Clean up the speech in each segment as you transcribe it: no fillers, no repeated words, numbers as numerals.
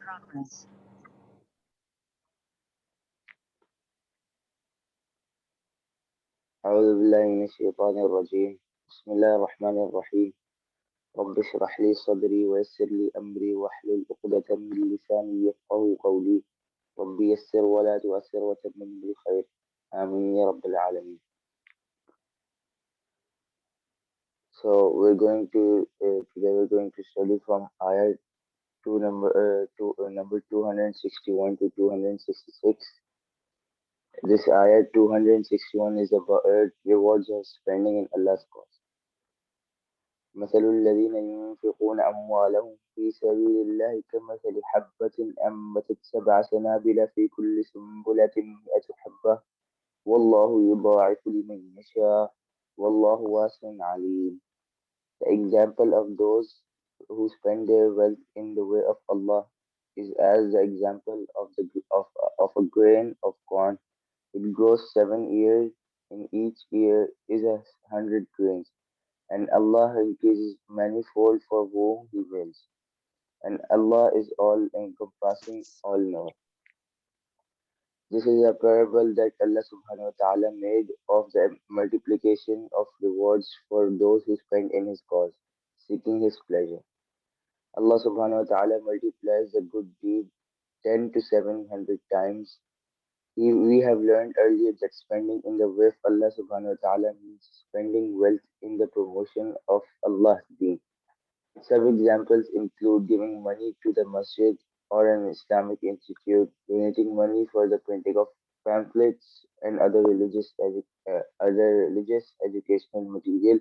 أعوذ بالله من الشيطان الرجيم. بسم الله الرحمن الرحيم. رب اشرح لي صدري ويسر لي أمري واحلل عقدة من لساني يفقهوا قولي. رب يسر ولا تؤثر وتمم بالخير. آمين يا رب العالمين. So today we're going to study from Ayah number 261 to 266. This Ayah 261 is about rewards of spending in Allah's cause. مثل الذين ينفقون أموالهم في سبيل الله كمثل حبة أنبتت 7 سنابل في كل سنبلة 100 حبة والله يضاعف لمن يشاء والله واسع عليم. The example of those who spend their wealth in the way of Allah is as the example of a grain of corn. It grows 7 years, in each year is 100 grains, and Allah increases manifold for whom He wills. And Allah is all encompassing, all knowing. This is a parable that Allah subhanahu wa ta'ala made of the multiplication of rewards for those who spend in His cause, seeking His pleasure. Allah subhanahu wa ta'ala multiplies the good deed 10 to 700 times. We have learned earlier that spending in the way of Allah subhanahu wa ta'ala means spending wealth in the promotion of Allah's deen. Some examples include giving money to the masjid or an Islamic institute, donating money for the printing of pamphlets and other religious educational material,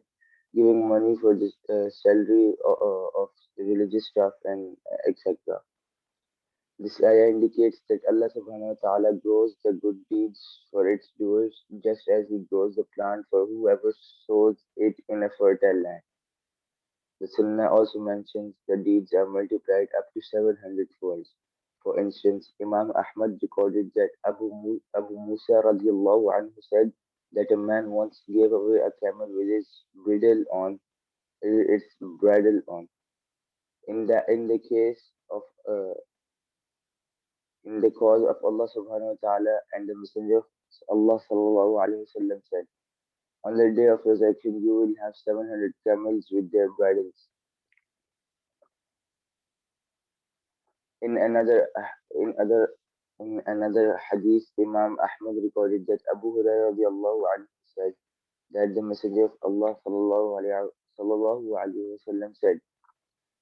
giving money for the salary of the religious staff, and etc. This ayah indicates that Allah subhanahu wa ta'ala grows the good deeds for its doers just as He grows the plant for whoever sows it in a fertile land. The Sunnah also mentions the deeds are multiplied up to 700 folds. For instance, Imam Ahmad recorded that Abu Musa radiallahu anhu said that a man once gave away a camel with its bridle on. In the case of in the cause of Allah subhanahu wa ta'ala, and the Messenger of Allah sallallahu alayhi wasallam said, on the day of resurrection you will have 700 camels with their bridles. In another in other in another hadith, Imam Ahmad recorded that Abu Hurairah radiallahu anhu said that the Messenger of Allah sallallahu alayhi wasallam said,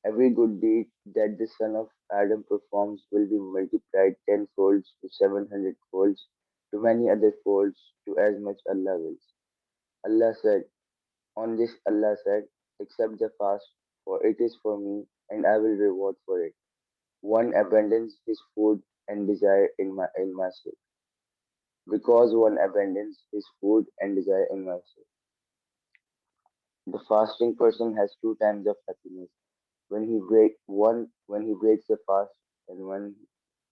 every good deed that the son of Adam performs will be multiplied 10 folds to 700 folds to many other folds to as much Allah wills. On this Allah said, accept the fast, for it is for me, and I will reward for it. One abandons his food and desire in my sake. Because one abandons his food and desire in my sake. The fasting person has 2 times of happiness. When he breaks the fast, and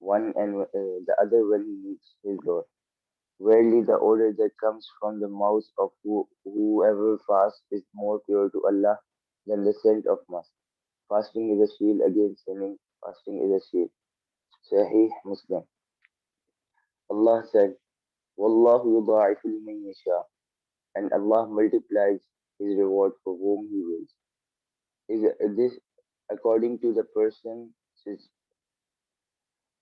the other when he meets his Lord. Verily, the odor that comes from the mouth of whoever fasts is more pure to Allah than the scent of musk. Fasting is a shield against sinning. Fasting is a shield. Sahih Muslim. Allah said, Wallahu yudha'ifu liman yasha, and Allah multiplies His reward for whom He wills. Is this according to the person? Says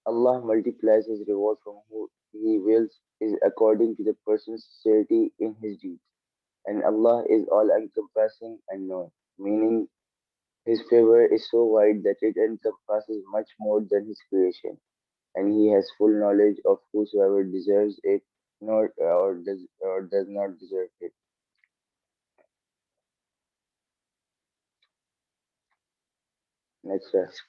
Allah multiplies His reward from who He wills is according to the person's sincerity in his deeds, and Allah is all encompassing and knowing, meaning His favor is so wide that it encompasses much more than His creation, and He has full knowledge of whosoever deserves it or does not deserve it. Next verse.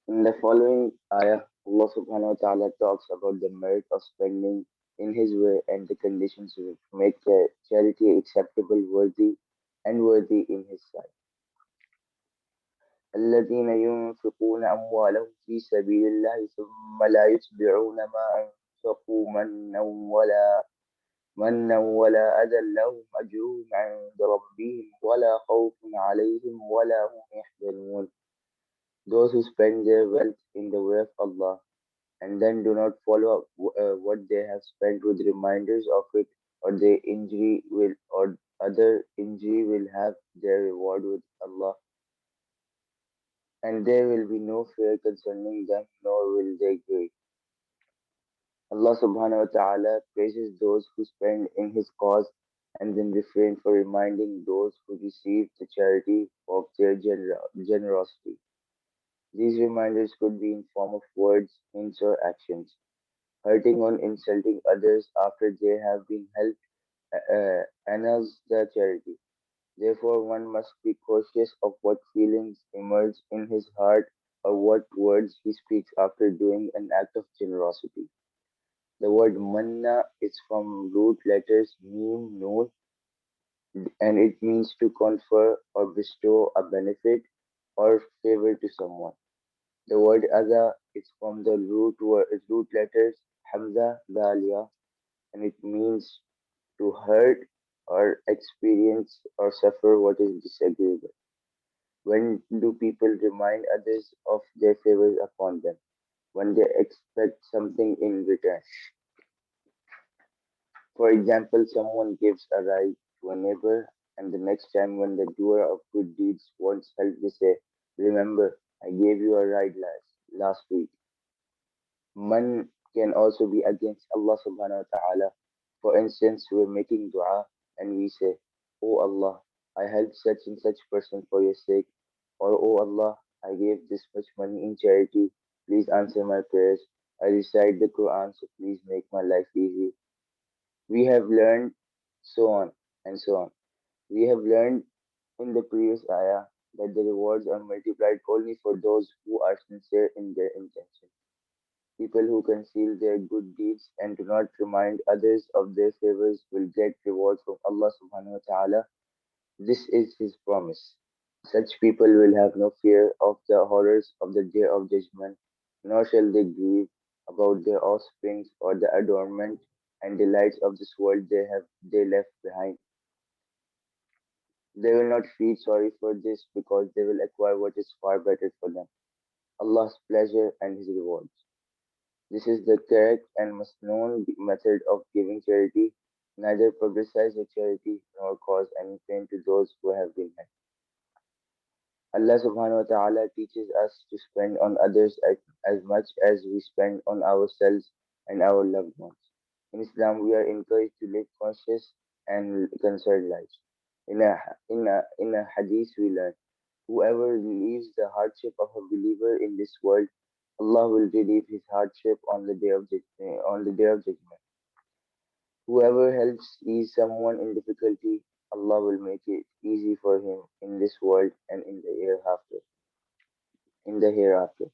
In the following ayah, Allah subhanahu wa ta'ala talks about the merit of spending in His way and the conditions which make charity acceptable, worthy in His sight. الذين ينفقون أموالهم في سبيل الله ثم لا يتبعون ما أنفقوا منا ولا أذى لهم أجرهم عند ربهم ولا خوف عليهم ولا هم يحزنون. Those who spend their wealth in the way of Allah and then do not follow up what they have spent with reminders of it, or their injury will or other injury will have their reward with Allah, and there will be no fear concerning them, nor will they grieve. Allah subhanahu wa ta'ala praises those who spend in His cause and then refrain for reminding those who receive the charity of their generosity. These reminders could be in form of words, hints, or actions. Hurting or insulting others after they have been helped annuls the charity. Therefore, one must be cautious of what feelings emerge in his heart or what words he speaks after doing an act of generosity. The word manna is from root letters mim, noon, and it means to confer or bestow a benefit or favor to someone. The word adha is from the root letters hamza, dalia, and it means to hurt or experience or suffer what is disagreeable. When do people remind others of their favors upon them? When they expect something in return. For example, someone gives a ride to a neighbor, and the next time when the doer of good deeds wants help, they say, remember, I gave you a ride last week. Man can also be against Allah subhanahu wa ta'ala. For instance, we're making dua and we say, Oh Allah, I helped such and such person for your sake. Or Oh Allah, I gave this much money in charity. Please answer my prayers. I recite the Quran, so please make my life easy. We have learned so on and so on. We have learned in the previous ayah that the rewards are multiplied only for those who are sincere in their intention. People who conceal their good deeds and do not remind others of their favors will get reward from Allah subhanahu wa ta'ala. This is His promise. Such people will have no fear of the horrors of the day of judgment, nor shall they grieve about their offsprings or the adornment and delights of this world they left behind. They will not feel sorry for this because they will acquire what is far better for them, Allah's pleasure and His rewards. This is the correct and most known method of giving charity, neither publicize your charity nor cause any pain to those who have been helped. Allah subhanahu wa ta'ala teaches us to spend on others as much as we spend on ourselves and our loved ones. In Islam, we are encouraged to live conscious and concerned lives. In a hadith, we learn whoever relieves the hardship of a believer in this world, Allah will relieve his hardship on the day of judgment. Whoever helps ease someone in difficulty, Allah will make it easy for him in this world and in the hereafter.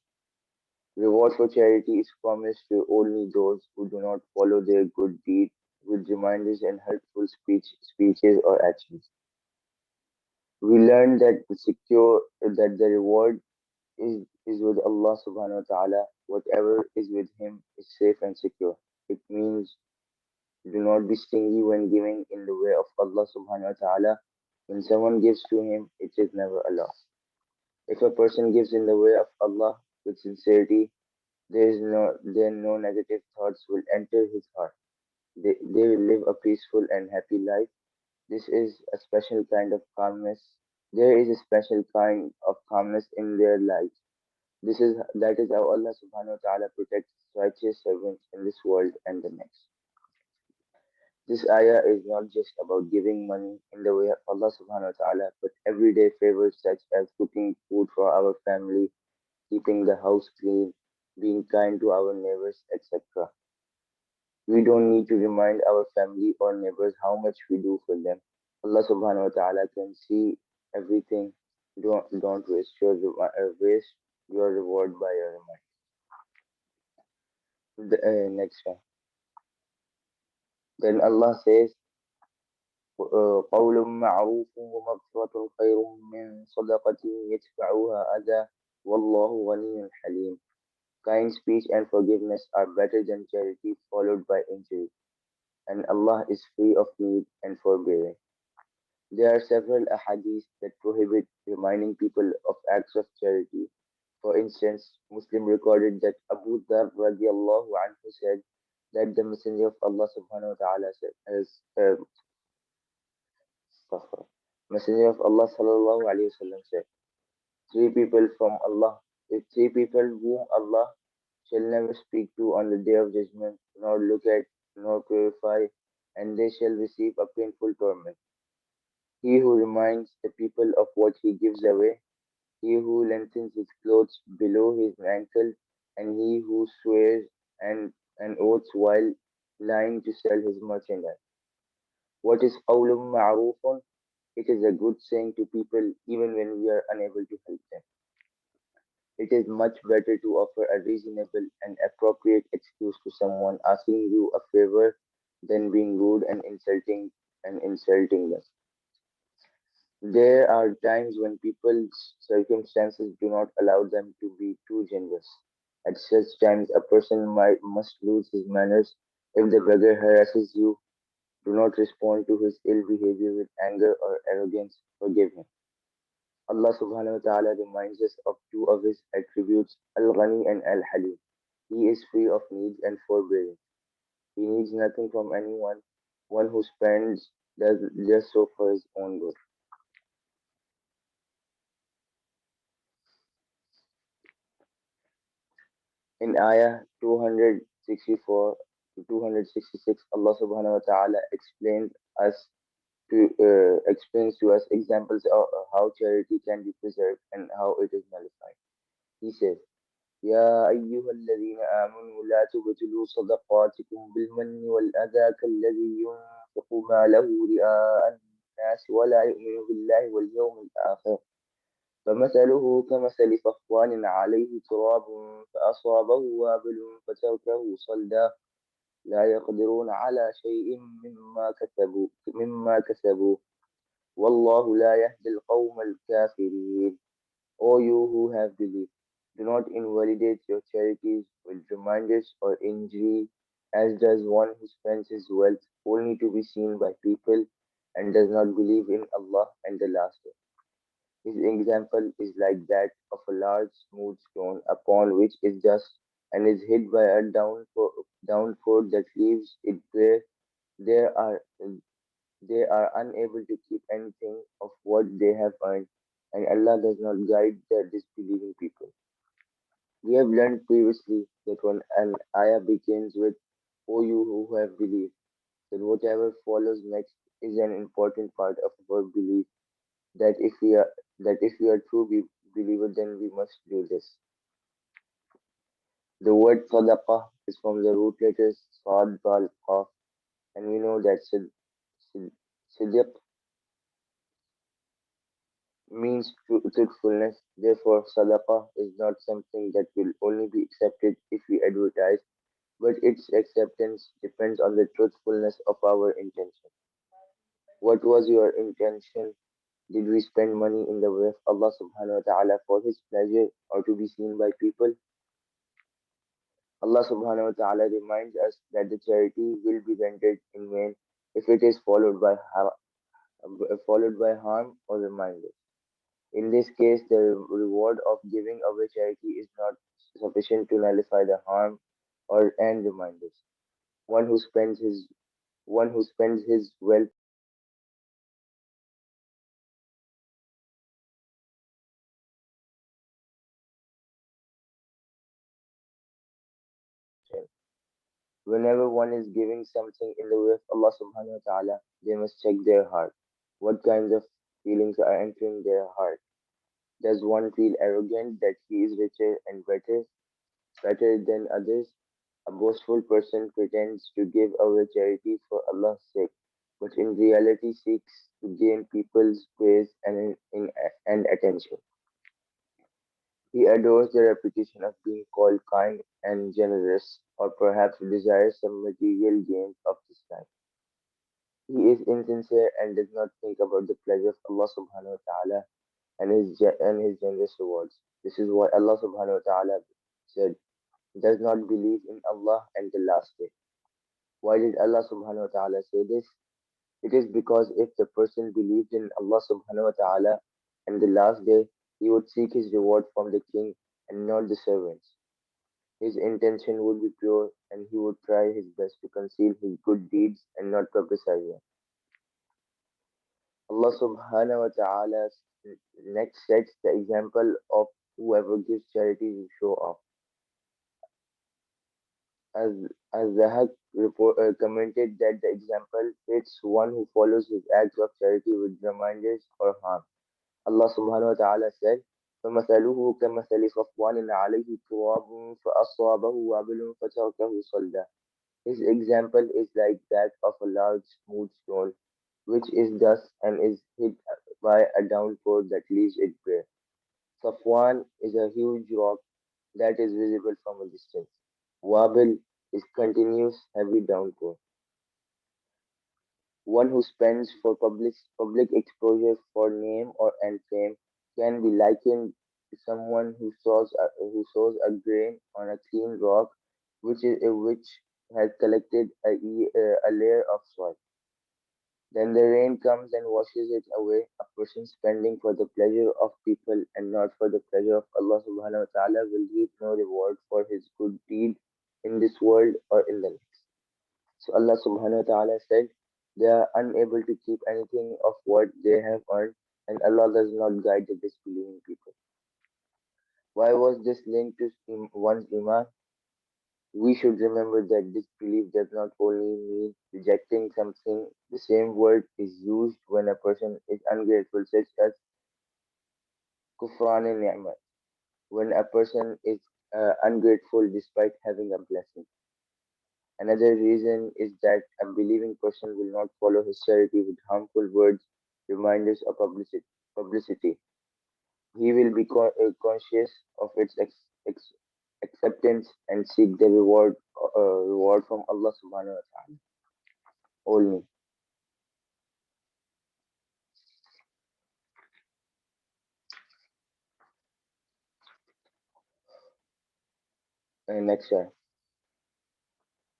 Reward for charity is promised to only those who do not follow their good deed with reminders and hurtful speeches or actions. We learn that the reward is with Allah subhanahu wa ta'ala. Whatever is with Him is safe and secure. It means do not be stingy when giving in the way of Allah subhanahu wa ta'ala. When someone gives to Him, it is never a loss. If a person gives in the way of Allah with sincerity, then no negative thoughts will enter his heart. They will live a peaceful and happy life. This is a special kind of calmness. There is a special kind of calmness in their lives. That is how Allah subhanahu wa ta'ala protects righteous servants in this world and the next. This ayah is not just about giving money in the way of Allah subhanahu wa ta'ala, but everyday favors such as cooking food for our family, keeping the house clean, being kind to our neighbors, etc. We don't need to remind our family or neighbors how much we do for them. Allah subhanahu wa ta'ala can see everything. Don't waste your reward by your reminder. Next one. Then Allah says, قول معروف ومغفرة خير من صدقة يتبعها أذى والله غني حليم. Kind speech and forgiveness are better than charity followed by injury. and Allah is free of need and forbearing. There are several ahadith that prohibit reminding people of acts of charity. For instance, Muslim recorded that Abu Dhar radiallahu anhu said that the Messenger of Allah subhanahu wa ta'ala said, astaghfir. Messenger of Allah sallallahu alayhi wasallam said, three people from Allah, the three people whom Allah shall never speak to on the day of judgment, nor look at, nor purify, and they shall receive a painful torment. He who reminds the people of what he gives away, he who lengthens his clothes below his ankle, and he who swears and oaths while lying to sell his merchandise. What is qawlun ma'rufun? It is a good saying to people even when we are unable to help them. It is much better to offer a reasonable and appropriate excuse to someone asking you a favor than being rude and insulting them. There are times when people's circumstances do not allow them to be too generous. At such times, a person must lose his manners. If the beggar harasses you, do not respond to his ill behavior with anger or arrogance. Forgive him. Allah subhanahu wa ta'ala reminds us of two of his attributes, Al-Ghani and Al-Halim. He is free of needs and forbearing. He needs nothing from anyone. One who spends does just so for his own good. In Ayah 264 to 266, Allah subhanahu wa ta'ala explains to us examples of how charity can be preserved and how it is nullified. He says, يا أيها الذين آمنوا لا تبطلوا صدقاتكم بالمن والأذى كالذي ينفق ماله رئاء الناس ولا يؤمن بالله واليوم الآخر فمثله كمثل صفوان عليه تراب فأصابه وابل فتركه صلدا لا يقدرون على شيء مما كسبوا والله لا يهدي القوم الكافرين. O you who have believed, do not invalidate your charities with reminders or injury, as does one who spends his wealth only to be seen by people and does not believe in Allah and the Last Day. His example is like that of a large smooth stone upon which is dust and is hit by a downpour that leaves it bare. They are they are unable to keep anything of what they have earned, and Allah does not guide the disbelieving people. We have learned previously that when an ayah begins with O you who have believed, then whatever follows next is an important part of our belief that if we are true believers, then we must do this. The word sadaqah is from the root letters sad, bal, qaf, and we know that sid- siddiq means truthfulness. Therefore, sadaqah is not something that will only be accepted if we advertise, but its acceptance depends on the truthfulness of our intention. What was your intention? Did we spend money in the way of Allah subhanahu wa ta'ala for His pleasure or to be seen by people? Allah subhanahu wa ta'ala reminds us that the charity will be rendered in vain if it is followed by harm or reminders. In this case, the reward of giving away charity is not sufficient to nullify the harm or and reminders. One who spends his one who spends his wealth only to be seen by people and does not believe in Allah and the Last Day is like one who spends his wealth against him. Whenever one is giving something in the way of Allah subhanahu wa ta'ala, they must check their heart. What kinds of feelings are entering their heart? Does one feel arrogant that he is richer and better than others? A boastful person pretends to give away charity for Allah's sake, but in reality seeks to gain people's praise and attention. He adores the reputation of being called kind and generous, or perhaps desires some material gains of this life. He is insincere and does not think about the pleasure of Allah subhanahu wa ta'ala and his generous rewards. This is why Allah subhanahu wa ta'ala said, does not believe in Allah and the Last Day. Why did Allah subhanahu wa ta'ala say this? It is because if the person believed in Allah subhanahu wa ta'ala and the last day, he would seek his reward from the king and not the servants. His intention would be pure and he would try his best to conceal his good deeds and not publicize them. Allah subhanahu wa ta'ala next sets the example of whoever gives charity to show off. As, as the Haq commented that the example fits one who follows his acts of charity with reminders or harm. Allah subhanahu wa ta'ala said, فَمَثَلُهُ كَمَثَلِ صَفْوَانٍ عَلَيْهِ تُرَابٌ فَأَصَابَهُ وَابِلٌ فَتَرَكَهُ صَلْدًا. His example is like that of a large smooth stone, which is dust and is hit by a downpour that leaves it bare. Safwan is a huge rock that is visible from a distance. Wabil is continuous heavy downpour. One who spends for public exposure for name or and fame can be likened to someone who sows a grain on a clean rock, which has collected a layer of soil. Then the rain comes and washes it away. A person spending for the pleasure of people and not for the pleasure of Allah subhanahu wa ta'ala will reap no reward for his good deed in this world or in the next. So Allah subhanahu wa ta'ala said, they are unable to keep anything of what they have earned, and Allah does not guide the disbelieving people. Why was this linked to one's iman? We should remember that disbelief does not only mean rejecting something. The same word is used when a person is ungrateful, such as kufran ni'mat, when a person is ungrateful despite having a blessing. Another reason is that a believing person will not follow his charity with harmful words, reminders, or publicity. He will be conscious of its acceptance and seek the reward from Allah subhanahu wa ta'ala only. Next one.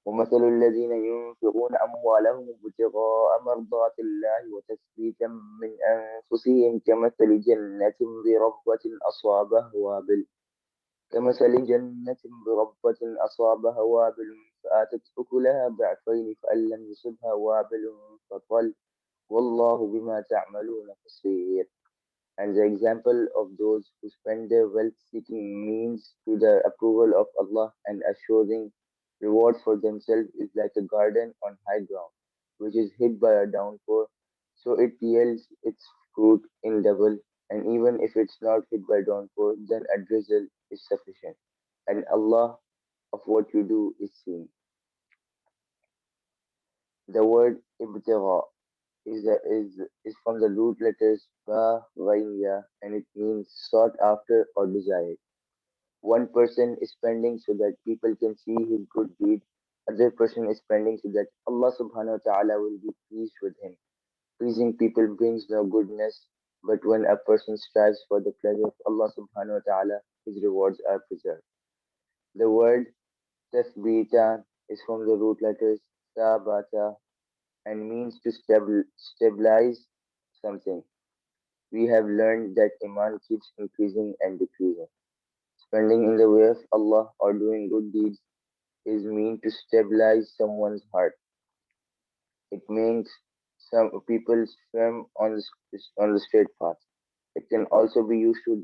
ومثل الذين ينفقون أموالهم ابتغاء مرضات الله وتثبيتا من أنفسهم كمثل جنة بربوة أصابها وابل فآتت أكلها ضعفين فإن لم يصبها وابل فطل والله بما تعملون بصير. And the example of those who spend their wealth seeking means to the approval of Allah and assuring reward for themselves is like a garden on high ground, which is hit by a downpour, so it yields its fruit in double, and even if it's not hit by downpour, then a drizzle is sufficient. And Allah of what you do is seen. The word ibtigha is from the root letters ba, ghain, ya, and it means sought after or desired. One person is spending so that people can see his good deed. Other person is spending so that Allah subhanahu wa ta'ala will be pleased with him. Pleasing people brings no goodness, but when a person strives for the pleasure of Allah subhanahu wa ta'ala, his rewards are preserved. The word tasbita is from the root letters sabata and means to stabilize something. We have learned that Iman keeps increasing and decreasing. Spending in the way of Allah or doing good deeds is meant to stabilize someone's heart. It makes some people firm on the straight path. It can also be used to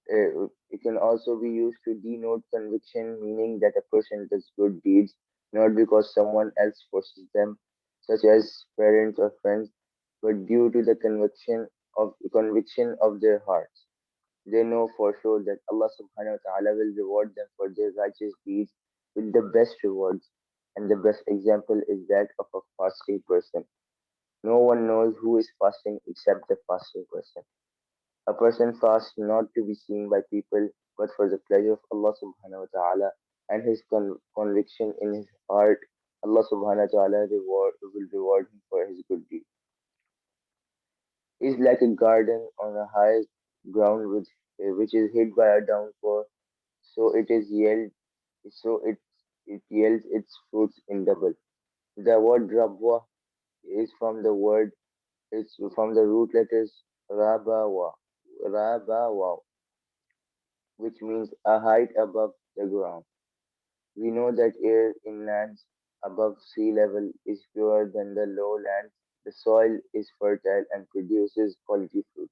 it can also be used to denote conviction, meaning that a person does good deeds not because someone else forces them, such as parents or friends, but due to the conviction of their hearts. They know for sure that Allah subhanahu wa ta'ala will reward them for their righteous deeds with the best rewards. And the best example is that of a fasting person. No one knows who is fasting except the fasting person. A person fasts not to be seen by people, but for the pleasure of Allah subhanahu wa ta'ala and his conviction in his heart. Allah subhanahu wa ta'ala will reward him for his good deed. He is like a garden on a high ground which is hit by a downpour, so it is yield so it it yields its fruits in double. The word rabwa is from the word is from the root letters rabawa, rabawa, which means a height above the ground. We know that air in lands above sea level is purer than the lowlands. The soil is fertile and produces quality fruit.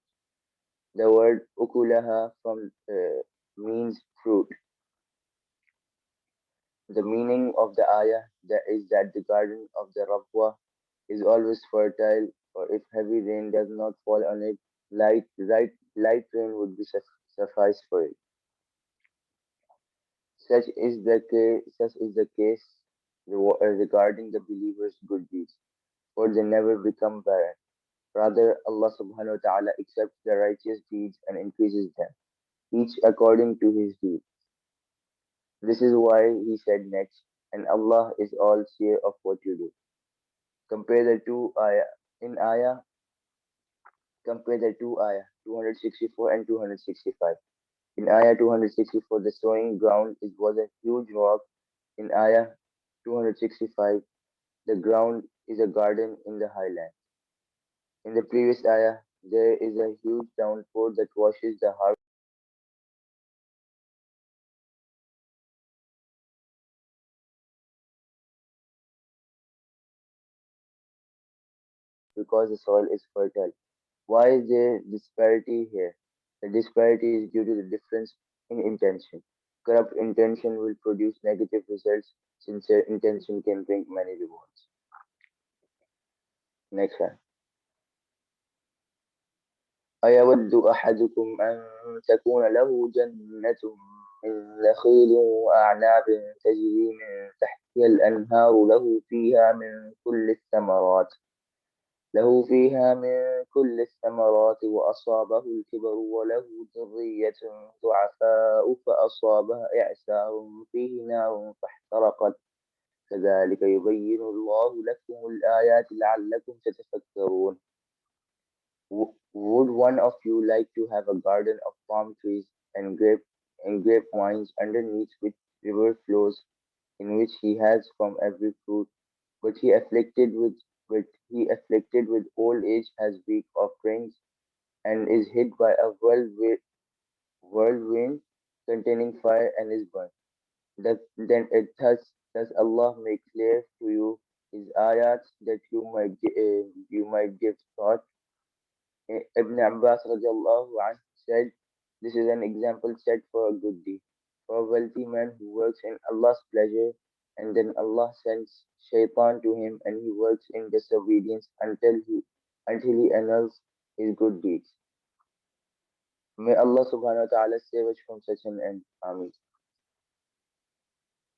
The word ukulaha from means fruit. The meaning of the ayah that is that the garden of the Rabwa is always fertile, or if heavy rain does not fall on it, light rain would be suffice for it. Such is the case regarding the believers' good deeds, for they never become barren. Rather, Allah subhanahu wa ta'ala accepts the righteous deeds and increases them, each according to his deed. This is why he said next, and Allah is all seer of what you do. Compare the two ayah. In ayah, compare the two ayah, 264 and 265. In ayah 264, the sowing ground was a huge rock. In ayah 265, the ground is a garden in the highland. In the previous ayah, there is a huge downpour that washes the harvest because the soil is fertile. Why is there disparity here? The disparity is due to the difference in intention. Corrupt intention will produce negative results. Sincere intention can bring many rewards. Next one. أيود أحدكم أن تكون له جنة من نخيل وأعناب تجري من تحتها الأنهار له فيها من كل الثمرات وأصابه الكبر وله ذرية ضعفاء فأصابها إعصار فيه نار فاحترقت كذلك يبين الله لكم الآيات لعلكم تتفكرون. Would one of you like to have a garden of palm trees and grapevines underneath which river flows, in which he has from every fruit, but he afflicted with old age has weak offerings, and is hit by a whirlwind containing fire and is burned. Then it does Allah make clear to you his ayats that you might give thought. Ibn Abbas radiallahu anh said, this is an example set for a good deed, for a wealthy man who works in Allah's pleasure, and then Allah sends shaitan to him and he works in disobedience until he annuls his good deeds. May Allah subhanahu wa ta'ala save us from such an end. Ameen.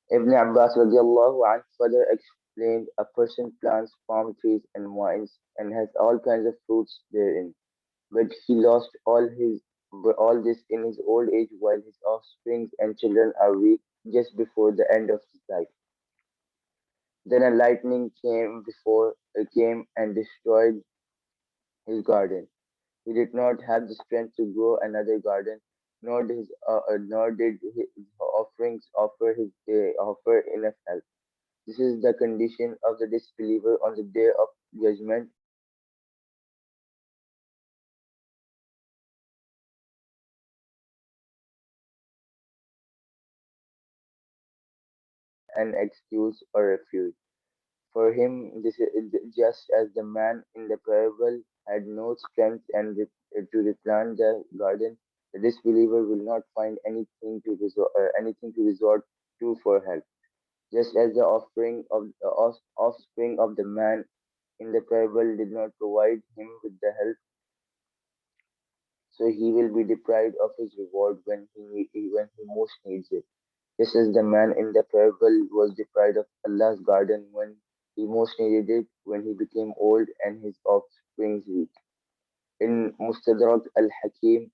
Ibn Abbas radiallahu anh further explained a person plants palm trees and vines and has all kinds of fruits therein. But he lost all this in his old age while his offspring and children are weak just before the end of his life. Then a lightning came and destroyed his garden. He did not have the strength to grow another garden, nor did his offerings offer enough help. This is the condition of the disbeliever on the day of judgment. An excuse or refuge. For him, this is just as the man in the parable had no strength to replant the garden. The disbeliever will not find anything to resort to for help. Just as the offspring of the man in the parable did not provide him with the help, so he will be deprived of his reward when he most needs it. Just as the man in the parable was deprived of Allah's garden when he most needed it, when he became old and his offspring weak. In Mustadrak al-Hakim,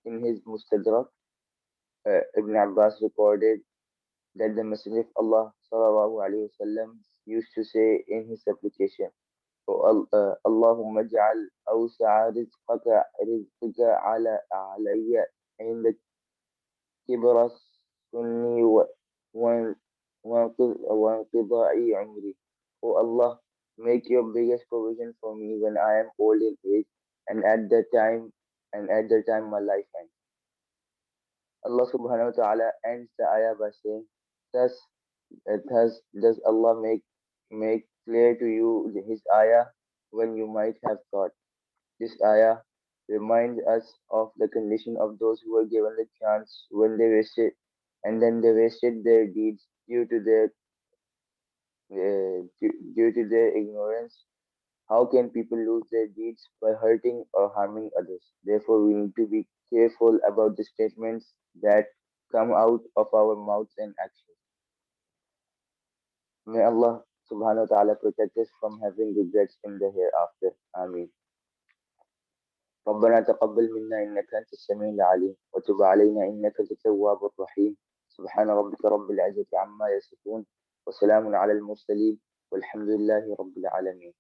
in his Mustadrak, Ibn Abbas recorded that the Messenger of Allah sallallahu alaihi wasallam used to say in his supplication, Allahumma ja'al awsa'a rizqaka alayya عند كبر سني وانقضاء عمري. O Allah, make your biggest provision for me when I am old in age and at the time my life ends. Allah subhanahu wa ta'ala ends the ayah by saying, Thus, thus does Allah make clear to you his ayah when you might have thought. This ayah reminds us of the condition of those who were given the chance when they wasted and then they wasted their deeds due to their ignorance. How can people lose their deeds by hurting or harming others? Therefore, we need to be careful about the statements that come out of our mouths and actions. May Allah subhanahu wa ta'ala protect us from having regrets in the hereafter. Ameen. ربنا تقبل منا إنك أنت السميع العليم وتب علينا إنك أنت التواب الرحيم سبحان ربك رب العزة عما يصفون وسلام على المرسلين والحمد لله رب العالمين